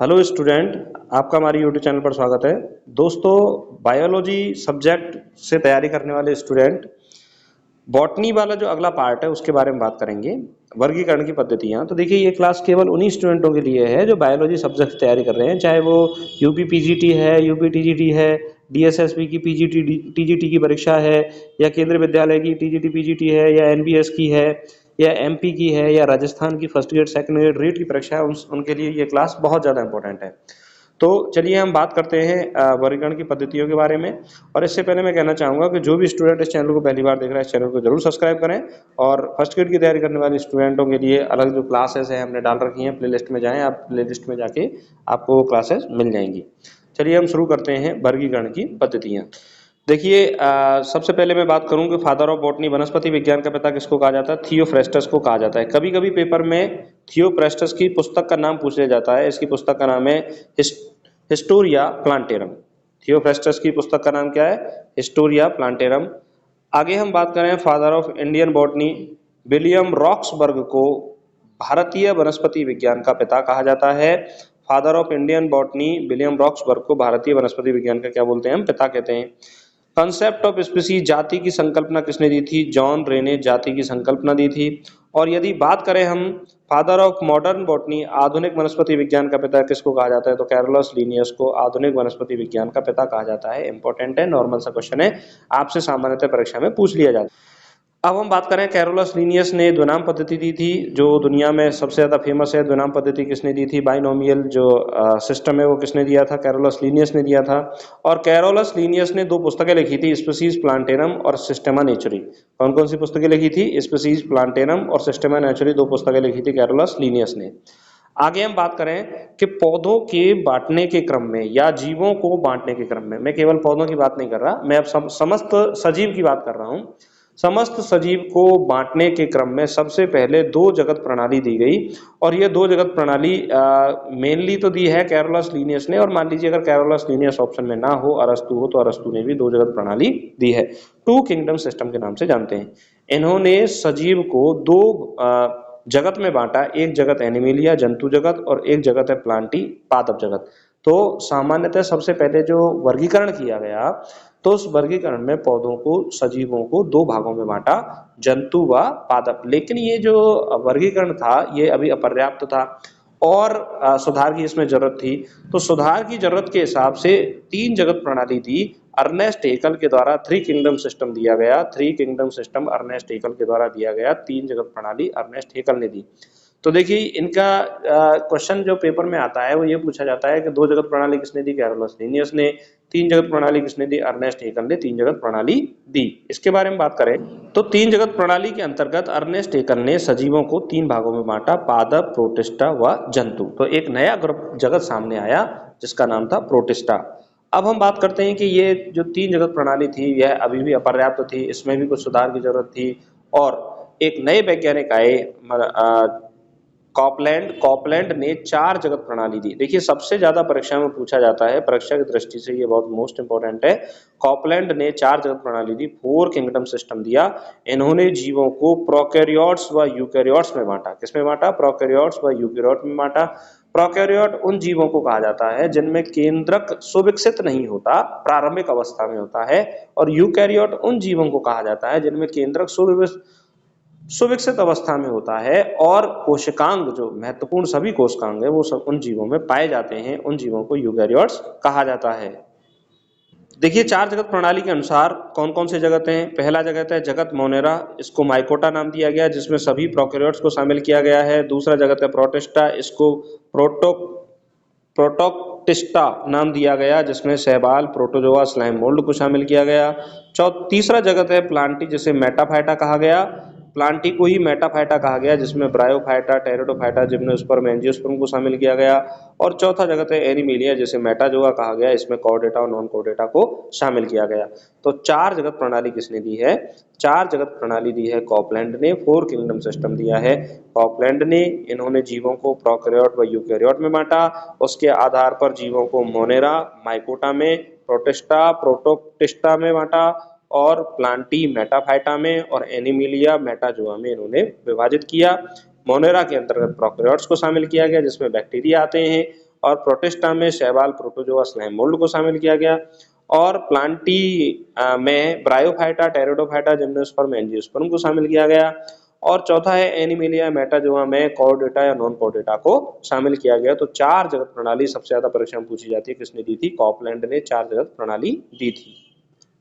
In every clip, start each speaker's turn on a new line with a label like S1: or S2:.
S1: Hello student, आपका हमारे YouTube channel पर स्वागत है। दोस्तों, बायोलॉजी सब्जेक्ट से तैयारी करने वाले स्टूडेंट बॉटनी वाला जो अगला पार्ट है उसके बारे में बात करेंगे, वर्गीकरण की पद्धतियाँ। तो देखिए, ये क्लास केवल उन्हीं स्टूडेंटों के लिए है जो बायोलॉजी सब्जेक्ट की तैयारी कर रहे हैं, चाहे वो यूपी पीजीटी है, यूपी टीजीटी है, डीएसएसबी की पीजीटी टीजीटी की परीक्षा है, या केंद्रीय विद्यालय की टीजीटी पीजीटी है, या एनबीएस की है, या एमपी की है, या राजस्थान की first grade second grade REET की परीक्षा है, उनके लिए ये क्लास बहुत ज़्यादा इंपॉर्टेंट है। तो चलिए हम बात करते हैं वर्गीकरण की पद्धतियों के बारे में। और इससे पहले मैं कहना चाहूँगा कि जो भी स्टूडेंट इस चैनल को पहली बार देख रहा है, इस चैनल को जरूर सब्सक्राइब करें। और फर्स्ट ग्रेड की तैयारी करने वाले स्टूडेंटों के लिए अलग जो क्लासेस हैं हमने डाल रखी हैं, प्लेलिस्ट में जाएँ, आप प्लेलिस्ट में जाके आपको वो क्लासेस मिल जाएंगी। चलिए हम शुरू करते हैं वर्गीकरण की पद्धतियाँ। देखिए, सबसे पहले मैं बात करूं कि फादर ऑफ बॉटनी, वनस्पति विज्ञान का पिता किसको कहा जाता है? थियोफ्रेस्टस को कहा जाता है। कभी कभी पेपर में थियोफ्रेस्टस की पुस्तक का नाम पूछ लिया जाता है। इसकी पुस्तक का नाम है हिस्टोरिया प्लांटेरम। थियोफ्रेस्टस की पुस्तक का नाम क्या है? Historia plantarum. आगे हम बात करें father of Indian botany, William Roxburgh को भारतीय वनस्पति विज्ञान का पिता कहा जाता है। Father of Indian botany William Roxburgh को भारतीय वनस्पति विज्ञान का क्या बोलते हैं? हम पिता कहते हैं। कंसेप्ट ऑफ स्पीसीज, जाति की संकल्पना किसने दी थी? जॉन रे ने जाति की संकल्पना दी थी। और यदि बात करें हम फादर ऑफ मॉडर्न बॉटनी, आधुनिक वनस्पति विज्ञान का पिता किसको कहा जाता है? तो कैरोलस लिनियस को आधुनिक वनस्पति विज्ञान का पिता कहा जाता है। इंपॉर्टेंट है, नॉर्मल सा क्वेश्चन है, आपसे सामान्यतः परीक्षा में पूछ लिया जाता है। अब हम बात करें, कैरोलस लीनियस ने द्विनाम पद्धति दी थी, जो दुनिया में सबसे ज़्यादा फेमस है। द्विनाम पद्धति किसने दी थी? बाइनोमियल जो सिस्टम है वो किसने दिया था? कैरोलस लीनियस ने दिया था। और कैरोलस लीनियस ने दो पुस्तकें लिखी थी, स्पीसीज प्लांटेरम और सिस्टेमा नेचुरी। कौन कौन सी पुस्तकें लिखी थी? स्पीसीज प्लांटेरम और सिस्टेमा नेचुरी, दो पुस्तकें लिखी थी कैरोलस लीनियस ने। आगे हम बात करें कि पौधों के बांटने के क्रम में या जीवों को बांटने के क्रम में, मैं केवल पौधों की बात नहीं कर रहा, मैं अब समस्त सजीव की बात कर रहा हूं। समस्त सजीव को बांटने के क्रम में सबसे पहले दो जगत प्रणाली दी गई। और ये दो जगत प्रणाली मेनली तो दी है कैरोलस लीनियस ने। और मान लीजिए अगर कैरोलस लीनियस ऑप्शन में ना हो, अरस्तु हो, तो अरस्तु ने भी दो जगत प्रणाली दी है। टू किंगडम सिस्टम के नाम से जानते हैं। इन्होंने सजीव को दो जगत में बांटा, एक जगत एनिमेलिया जंतु जगत, और एक जगत है प्लांटी पादप जगत। तो सामान्यतः सबसे पहले जो वर्गीकरण किया गया, तो उस वर्गीकरण में पौधों को, सजीवों को दो भागों में बांटा, जंतु व पादप। लेकिन ये जो वर्गीकरण था ये अभी अपर्याप्त था और सुधार की इसमें जरूरत थी। तो सुधार की जरूरत के हिसाब से तीन जगत प्रणाली दी अर्नेस्ट हेकल के द्वारा। थ्री किंगडम सिस्टम दिया गया, three kingdom system Ernst Haeckel के द्वारा दिया गया, तीन जगत प्रणाली अर्नेस्ट हेकल ने दी। तो देखिए, इनका क्वेश्चन जो पेपर में आता है वो ये पूछा जाता है कि दो जगत प्रणाली किसने दी? कैरोलस लीनियस ने। तीन जगत प्रणाली किसने दी? अर्नेस्ट हेकल ने तीन जगत प्रणाली दी। इसके बारे में बात करें तो तीन जगत प्रणाली के अंतर्गत अर्नेस्ट हेकल ने सजीवों को तीन भागों में बांटा, पादप, प्रोटिस्टा व जंतु। तो एक नया ग्रुप जगत सामने आया जिसका नाम था प्रोटिस्टा। अब हम बात करते हैं कि ये जो तीन जगत प्रणाली थी यह अभी भी अपर्याप्त थी, इसमें भी कुछ सुधार की जरूरत थी। और एक नए वैज्ञानिक आए, कॉपलैंड ने चार जगत प्रणाली दी। देखिए, सबसे ज्यादा परीक्षा में पूछा जाता है, परीक्षा की दृष्टि से ये बहुत मोस्ट इंपॉर्टेंट है। कॉपलैंड ने चार जगत प्रणाली दी, फोर किंगडम सिस्टम दिया। इन्होंने जीवों को प्रोकैरियोट्स व यूकैरियोट्स में बांटा। किसमें बांटा? प्रोकैरियोट्स व यूकैरियोट में बांटा। प्रोकैरियोट उन जीवों को कहा जाता है जिनमें केंद्रक सुविकसित नहीं होता, प्रारंभिक अवस्था में होता है। और यूकैरियोट उन जीवों को कहा जाता है जिनमें केंद्रक सुविकसित अवस्था में होता है। और कोशिकांग, जो महत्वपूर्ण सभी कोशिकांग है, वो सब उन जीवों में पाए जाते हैं, उन जीवों को यूकैरियोट्स कहा जाता है। देखिए, चार जगत प्रणाली के अनुसार कौन कौन से जगत हैं। पहला जगत है जगत मोनेरा, इसको माइकोटा नाम दिया गया, जिसमें सभी प्रोकैरियोट्स को शामिल किया गया है। दूसरा जगत है प्रोटिस्टा, इसको प्रोटोक्टिस्टा नाम दिया गया, जिसमें शैवाल, प्रोटोजोआ, स्लाइम मोल्ड को शामिल किया गया। तीसरा जगत है प्लांटी, जिसे मेटाफाइटा कहा गया। प्लांटी को ही मेटाफाइटा कहा गया, जिसमें ब्रायोफाइटा, टेरिडोफाइटा, जिम्नोस्पर्म, एंजियोस्पर्म को शामिल किया गया। और चौथा जगत है एनिमेलिया, जिसे मेटाजोआ कहा गया, इसमें कॉर्डेटा और नॉन कॉर्डेटा को शामिल किया गया। तो चार जगत प्रणाली किसने दी है? चार जगत प्रणाली दी है कॉपलैंड ने, फोर किंगडम सिस्टम दिया है कॉपलैंड ने। इन्होंने जीवों को प्रोकैरियोट व यूकैरियोट में बांटा। उसके आधार पर जीवों को मोनेरा, माइकोटा में, प्रोटिस्टा, प्रोटोक्टिस्टा में बांटा, और प्लांटी मेटाफाइटा में, और एनिमिलिया मेटाजोआ में इन्होंने विभाजित किया। मोनेरा के अंतर्गत प्रोकैरियोट्स को शामिल किया गया, जिसमें बैक्टीरिया आते हैं। और प्रोटिस्टा में शैवाल, प्रोटोजोआ, स्लाइम मोल्ड को शामिल किया गया और प्लांटी में ब्रायोफाइटा, टेरिडोफाइटा, जिम्नोस्पर्म, एंजियोस्पर्म को शामिल किया गया और चौथा है एनिमेलिया, मेटाजोआ में कॉर्डेटा या नॉन कॉर्डेटा को शामिल किया गया। तो 4 जगत प्रणाली सबसे ज्यादा परीक्षा में पूछी जाती है, किसने दी थी? कॉपलैंड ने 4 जगत प्रणाली दी थी।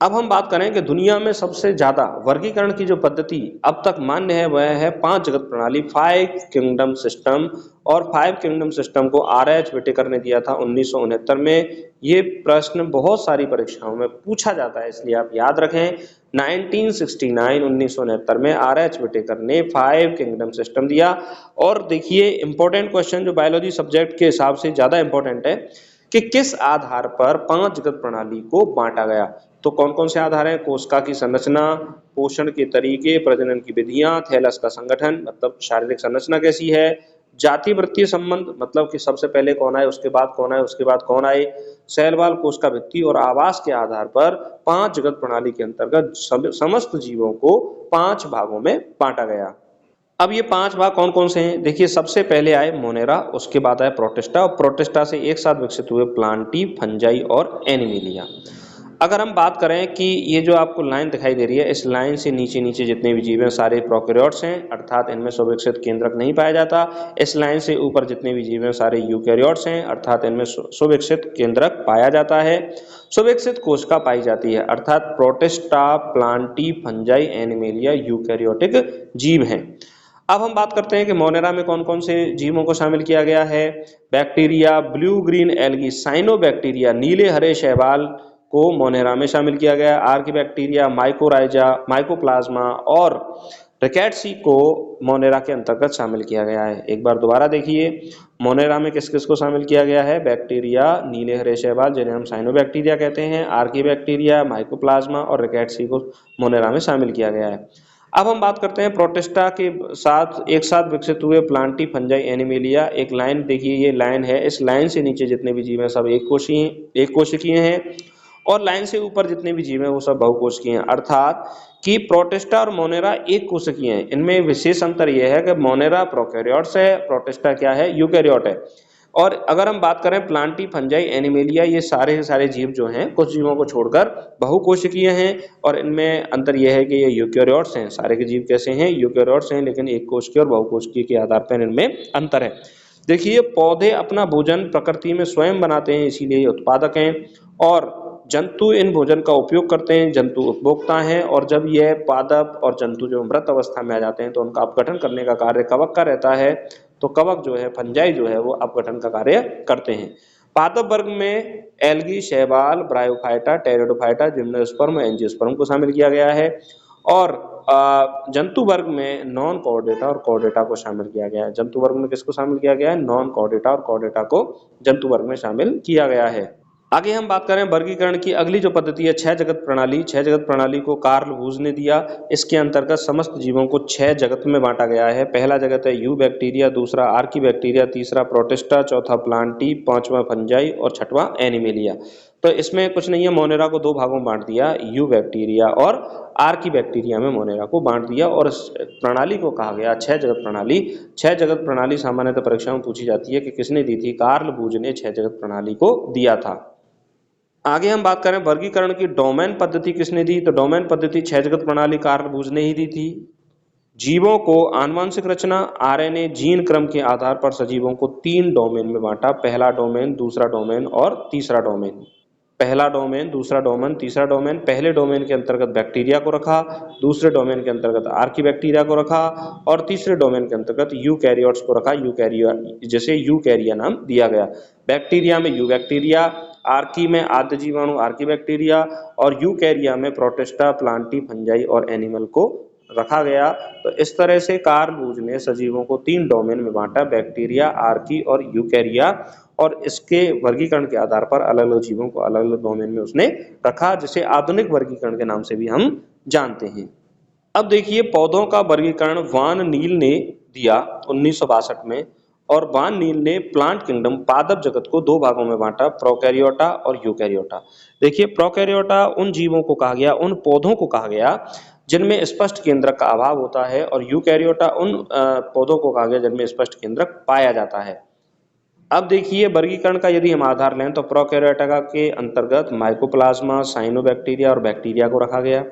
S1: अब हम बात करें कि दुनिया में सबसे ज्यादा वर्गीकरण की जो पद्धति अब तक मान्य है वह है 5 जगत प्रणाली, 5 किंगडम सिस्टम। और 5 किंगडम सिस्टम को R.H. विटेकर ने दिया था 1969 में। ये प्रश्न बहुत सारी परीक्षाओं में पूछा जाता है, इसलिए आप याद रखें 1969 में R.H. विटेकर ने 5 किंगडम सिस्टम दिया। और देखिए इंपॉर्टेंट क्वेश्चन जो बायोलॉजी सब्जेक्ट के हिसाब से ज्यादा इंपॉर्टेंट है कि किस आधार पर 5 जगत प्रणाली को बांटा गया। तो कौन कौन से आधार हैं? कोशिका की संरचना, पोषण के तरीके, प्रजनन की विधियां, थैलस का संगठन मतलब शारीरिक संरचना कैसी है, जाति वृत्तीय संबंध मतलब कि सबसे पहले कौन आए, उसके बाद कौन आए, उसके बाद कौन आए, सेल वॉल, कोशिका भित्ति और आवास के आधार पर 5 जगत प्रणाली के अंतर्गत समस्त जीवों को 5 भागों में बांटा गया। अब ये 5 भाग कौन कौन से हैं? देखिए सबसे पहले आए मोनेरा, उसके बाद आए प्रोटिस्टा और प्रोटिस्टा से एक साथ विकसित हुए प्लांटी, फंजाई और एनिमेलिया। अगर हम बात करें कि ये जो आपको लाइन दिखाई दे रही है, इस लाइन से नीचे नीचे जितने भी जीव हैं सारे प्रोकैरियोट्स हैं, अर्थात इनमें सुविकसित केंद्रक नहीं पाया जाता। इस लाइन से ऊपर जितने भी जीव हैं सारे यूकैरियोट्स हैं, अर्थात इनमें सुविकसित केंद्रक पाया जाता है। सुविकसित कोशिका पाई जाती है, अर्थात protista, Plantae, fungi, animalia eukaryotic जीव हैं। अब हम बात करते हैं कि मोनेरा में कौन कौन से जीवों को शामिल किया गया है। Bacteria, blue green algae, cyanobacteria, नीले हरे शैवाल को मोनेरा में शामिल किया गया। आर्किबैक्टीरिया, माइकोराइजा, माइकोप्लाज्मा और रिकेट्सी को मोनेरा के अंतर्गत शामिल किया गया है। एक बार दोबारा देखिए, मोनेरा में किस किस को शामिल किया गया है? बैक्टीरिया, नीले हरे शैवाल जिन्हें हम साइनोबैक्टीरिया कहते हैं, आर्किबैक्टीरिया, माइकोप्लाज्मा और रिकेट्सी को मोनेरा में शामिल किया गया है। अब हम बात करते हैं प्रोटिस्टा के साथ एक साथ विकसित हुए प्लांटी, फंजाई, एनिमेलिया। एक लाइन देखिए, ये लाइन है, इस लाइन से नीचे जितने भी जीव हैं सब एक कोशिकीय हैं और लाइन से ऊपर जितने भी जीव हैं वो सब बहुकोशिकीय हैं, अर्थात कि प्रोटिस्टा और मोनेरा एक कोशिकीय हैं। इनमें विशेष अंतर यह है कि मोनेरा प्रोकैरियोट्स है, प्रोटिस्टा क्या है? यूकैरियोट है। और अगर हम बात करें प्लांटी, फंजाई, एनिमेलिया, ये सारे के सारे जीव जो हैं कुछ जीवों को छोड़कर बहुकोशिकीय हैं और इनमें अंतर यह है कि ये यूकैरियोट्स हैं। सारे के जीव कैसे हैं? यूकैरियोट्स हैं, लेकिन एक कोशिकीय और बहुकोशिकीय के आधार पर इनमें अंतर है। देखिए पौधे अपना भोजन प्रकृति में स्वयं बनाते हैं, इसीलिए उत्पादक हैं और जंतु इन भोजन का उपयोग करते हैं, जंतु उपभोक्ता हैं। और जब यह पादप और जंतु जो मृत अवस्था में आ जाते हैं तो उनका अपघटन करने का कार्य कवक का रहता है। तो कवक जो है, फंजाई जो है वो अपघटन का कार्य करते हैं। पादप वर्ग में एल्गी, शैवाल, ब्रायोफाइटा, टेरिडोफाइटा, जिम्नोस्पर्म, एंजियोस्पर्म को शामिल किया गया है और जंतु वर्ग में नॉन कॉर्डेटा और कॉर्डेटा को शामिल किया गया है। जंतु वर्ग में किसको शामिल किया गया है? नॉन कॉर्डेटा और कॉर्डेटा को जंतु वर्ग में शामिल किया गया है। आगे हम बात करें वर्गीकरण की अगली जो पद्धति है 6 जगत प्रणाली। 6 जगत प्रणाली को कार्ल वुज ने दिया। इसके अंतर्गत समस्त जीवों को 6 जगत में बांटा गया है। पहला जगत है यू बैक्टीरिया, दूसरा आर्कीबैक्टीरिया, तीसरा प्रोटिस्टा, चौथा प्लांटी, पांचवा फंजाई और छठवां एनिमेलिया। तो इसमें कुछ नहीं है, मोनेरा को 2 भागों में बांट दिया, यू बैक्टीरिया और आर्कीबैक्टीरिया में मोनेरा को बांट दिया और इस प्रणाली को कहा गया 6 जगत प्रणाली। 6 जगत प्रणाली सामान्यतः परीक्षा में पूछी जाती है कि किसने दी थी? कार्ल वुज ने 6 जगत प्रणाली को दिया था। आगे हम बात करें वर्गीकरण की डोमेन पद्धति किसने दी? तो डोमेन पद्धति 6 जगत प्रणाली कार्ल वुज ने ही दी थी। जीवों को आनुवंशिक रचना, आरएनए, जीन क्रम के आधार पर सजीवों को 3 डोमेन में बांटा। पहला डोमेन, दूसरा डोमेन और तीसरा डोमेन। पहला डोमेन, दूसरा डोमेन, तीसरा डोमेन। पहले डोमेन के अंतर्गत बैक्टीरिया को रखा, दूसरे डोमेन के अंतर्गत आर्कीबैक्टीरिया को रखा और तीसरे डोमेन के अंतर्गत यूकैरियोट्स को रखा। यूकैरिया जैसे यूकैरिया नाम दिया गया। बैक्टीरिया में यूबैक्टीरिया, आर्की में आद्य जीवाणु आर्कीबैक्टीरिया और यूकैरिया में प्रोटिस्टा, प्लांटी, फंजाई और एनिमल को रखा गया। तो इस तरह से कार्ल वुज ने सजीवों को 3 डोमेन में बांटा, बैक्टीरिया, आर्की और यूकैरिया, और इसके वर्गीकरण के आधार पर अलग अलग जीवों को अलग अलग डोमेन में उसने रखा, जिसे आधुनिक वर्गीकरण के नाम से भी हम जानते हैं। अब देखिए पौधों का वर्गीकरण वान नील ने दिया 1962 में और वान नील ने प्लांट किंगडम, पादप जगत को 2 भागों में बांटा, प्रोकैरियोटा और यूकैरियोटा। देखिए प्रोकैरियोटा उन जीवों को कहा गया, उन पौधों को कहा गया जिनमें स्पष्ट केंद्रक का अभाव होता है और यूकैरियोटा उन पौधों को कहा गया जिनमें स्पष्ट केंद्रक पाया जाता है। अब देखिए वर्गीकरण का यदि हम आधार लें तो प्रोकैरियोटा के अंतर्गत माइकोप्लाज्मा, साइनोबैक्टीरिया और बैक्टीरिया को रखा गया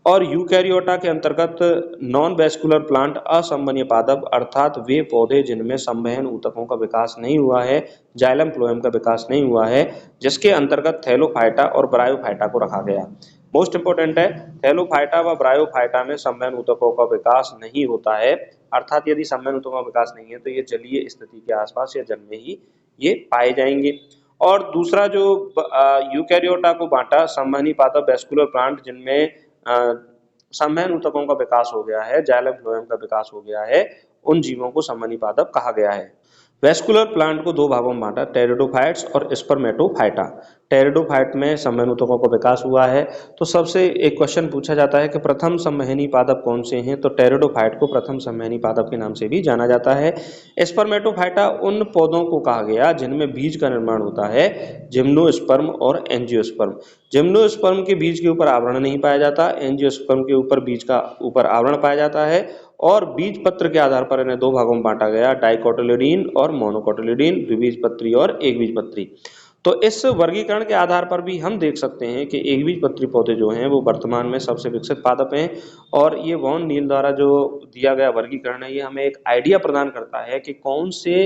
S1: और यूकैरियोटा के अंतर्गत नॉन वेस्कुलर प्लांट असंवहनीय पादप अर्थात वे पौधे जिनमें संवहन ऊतकों का विकास नहीं हुआ है, जाइलम फ्लोएम का विकास नहीं हुआ है, जिसके अंतर्गत थैलोफाइटा और ब्रायोफाइटा को रखा गया। मोस्ट इंपोर्टेंट है, थैलोफाइटा व ब्रायोफाइटा में संवहन ऊतकों का विकास नहीं होता है, अर्थात यदि संवहन ऊतकों का विकास नहीं है तो ये जलीय स्थिति के आसपास या जल में ही ये पाए जाएंगे। और दूसरा जो यूकैरियोटा को बांटा संवहनी पादप वेस्कुलर प्लांट जिनमें संवहन ऊतकों का विकास हो गया है, जाइलम फ्लोएम का विकास हो गया है, उन जीवों को संवहनी पादप कहा गया है। वेस्कुलर प्लांट को दो भागों में बांटा, टेरिडोफाइट्स और स्पर्मेटोफाइटा। टेरिडोफाइट में संवहन ऊतकों का विकास हुआ है, तो सबसे एक क्वेश्चन पूछा जाता है कि प्रथम संवहनी पादप कौन से हैं, तो टेरिडोफाइट को प्रथम संवहनी पादप के नाम से भी जाना जाता है। स्पर्मेटोफाइटा उन पौधों को कहा गया जिनमें बीज का निर्माण होता है, जिम्नोस्पर्म और एंजियोस्पर्म। जिम्नोस्पर्म के बीज के ऊपर आवरण नहीं पाया जाता, एंजियोस्पर्म के ऊपर बीज का ऊपर आवरण पाया जाता है और बीज पत्र के आधार पर इन्हें दो भागों में बांटा गया, डाइकोटिलिडीन और मोनोकोटिलिडीन, द्विबीजपत्री और एकबीजपत्री। तो इस वर्गीकरण के आधार पर भी हम देख सकते हैं कि एकबीजपत्री पौधे जो हैं वो वर्तमान में सबसे विकसित पादप हैं और ये वॉन नील द्वारा जो दिया गया वर्गीकरण है ये हमें एक आइडिया प्रदान करता है कि कौन से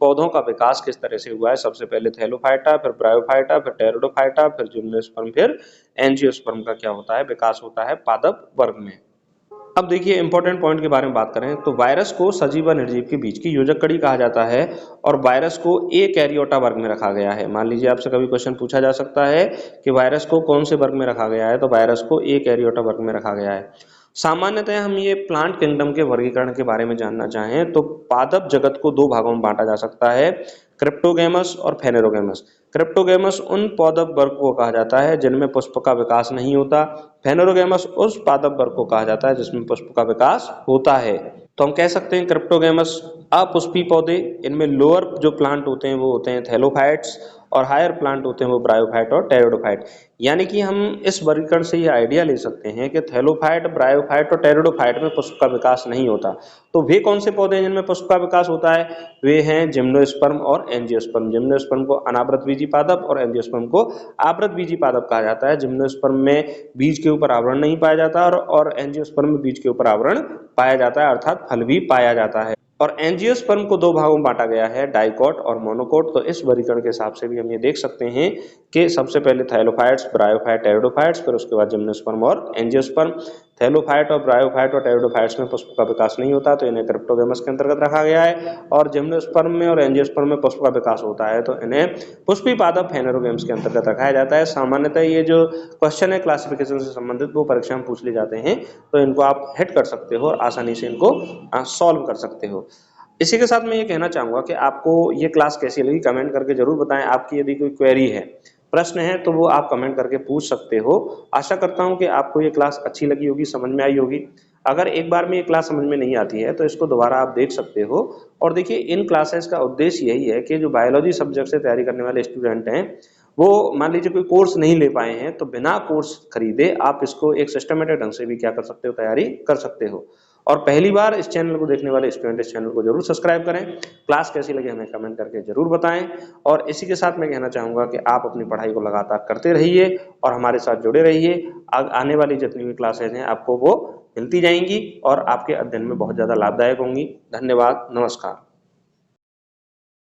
S1: पौधों का विकास किस तरह से हुआ है। सबसे पहले थैलोफाइटा, फिर ब्रायोफाइटा, फिर टेरिडोफाइटा, फिर जिम्नोस्पर्म, फिर एंजियोस्पर्म का क्या होता है, विकास होता है पादप वर्ग में। अब देखिए इंपॉर्टेंट पॉइंट के बारे में बात करें तो वायरस को सजीव व निर्जीव के बीच की योजक कड़ी कहा जाता है और वायरस को एकैरियोटा वर्ग में रखा गया है। मान लीजिए आपसे कभी क्वेश्चन पूछा जा सकता है कि वायरस को कौन से वर्ग में रखा गया है, तो वायरस को एकैरियोटा वर्ग में रखा गया है। सामान्यतः हम ये प्लांट किंगडम के वर्गीकरण के बारे में जानना चाहें तो पादप जगत को दो भागों में बांटा जा सकता है, क्रिप्टोगैमस और फेनेरोगैमस। क्रिप्टोगैमस उन पादप वर्ग को कहा जाता है जिनमें पुष्प का विकास नहीं होता, फेनेरोगैमस उस पादप वर्ग को कहा जाता है जिसमें पुष्प का विकास होता है। तो हम कह सकते हैं क्रिप्टोगैमस अपुष्पी पौधे, इनमें लोअर जो प्लांट होते हैं वो होते हैं थैलोफाइट्स और हायर प्लांट होते हैं वो ब्रायोफाइट और टेरिडोफाइट। यानी कि हम इस वर्गीकरण से ये आइडिया ले सकते हैं कि थैलोफाइट, ब्रायोफाइट और टेरिडोफाइट में पुष्प का विकास नहीं होता। तो वे कौन से पौधे हैं जिनमें पुष्प का विकास होता है, वे हैं जिम्नोस्पर्म और एंजियोस्पर्म। जिम्नोस्पर्म को अनावृत बीजी पादप और एंजियोस्पर्म को आवृत बीजी पादप कहा जाता है। जिम्नोस्पर्म में बीज के ऊपर आवरण नहीं पाया जाता और एंजियोस्पर्म में बीज के ऊपर आवरण पाया जाता है, अर्थात फल भी पाया जाता है। और एंजियोस्पर्म को दो भागों में बांटा गया है, डाइकोट और मोनोकोट। तो इस वर्गीकरण के हिसाब से भी हम ये देख सकते हैं कि सबसे पहले थैलोफाइट्स, ब्रायोफाइट, टेरिडोफाइट्स, फिर उसके बाद जिम्नोस्पर्म और एंजियोस्पर्म। थैलोफाइट और ब्रायोफाइट और टेरिडोफाइट्स में पुष्प का विकास नहीं होता तो इन्हें क्रिप्टोगैमस के अंतर्गत रखा गया है और जिम्नोस्पर्म में और एंजियोस्पर्म में पुष्प का विकास होता है तो इन्हें पुष्पी पादप फेनेरोगैम्स के अंतर्गत रखाया जाता है। सामान्यतः ये जो क्वेश्चन है क्लासिफिकेशन से संबंधित वो परीक्षा में पूछ ले जाते हैं, तो इनको आप हिट कर सकते हो और आसानी से इनको सॉल्व कर सकते हो। इसी के साथ मैं ये कहना चाहूंगा कि आपको ये क्लास कैसी लगी कमेंट करके जरूर बताएं। आपकी यदि कोई क्वेरी है, प्रश्न है तो वो आप कमेंट करके पूछ सकते हो। आशा करता हूं कि आपको ये क्लास अच्छी लगी होगी, समझ में आई होगी। अगर एक बार में ये क्लास समझ में नहीं आती है तो इसको दोबारा आप देख सकते हो। और देखिए इन क्लासेस का उद्देश्य यही है कि जो बायोलॉजी सब्जेक्ट से तैयारी करने वाले स्टूडेंट हैं वो मान लीजिए कोई कोर्स नहीं ले पाए हैं तो बिना कोर्स खरीदे आप इसको एक सिस्टमेटिक ढंग से भी क्या कर सकते हो, तैयारी कर सकते हो। और पहली बार इस चैनल को देखने वाले स्टूडेंट इस चैनल को जरूर सब्सक्राइब करें। क्लास कैसी लगी हमें कमेंट करके जरूर बताएं। और इसी के साथ मैं कहना चाहूंगा कि आप अपनी पढ़ाई को लगातार करते रहिए और हमारे साथ जुड़े रहिए। आने वाली जितनी भी क्लासेज हैं आपको वो मिलती जाएंगी और आपके अध्ययन में बहुत ज्यादा लाभदायक होंगी। धन्यवाद, नमस्कार।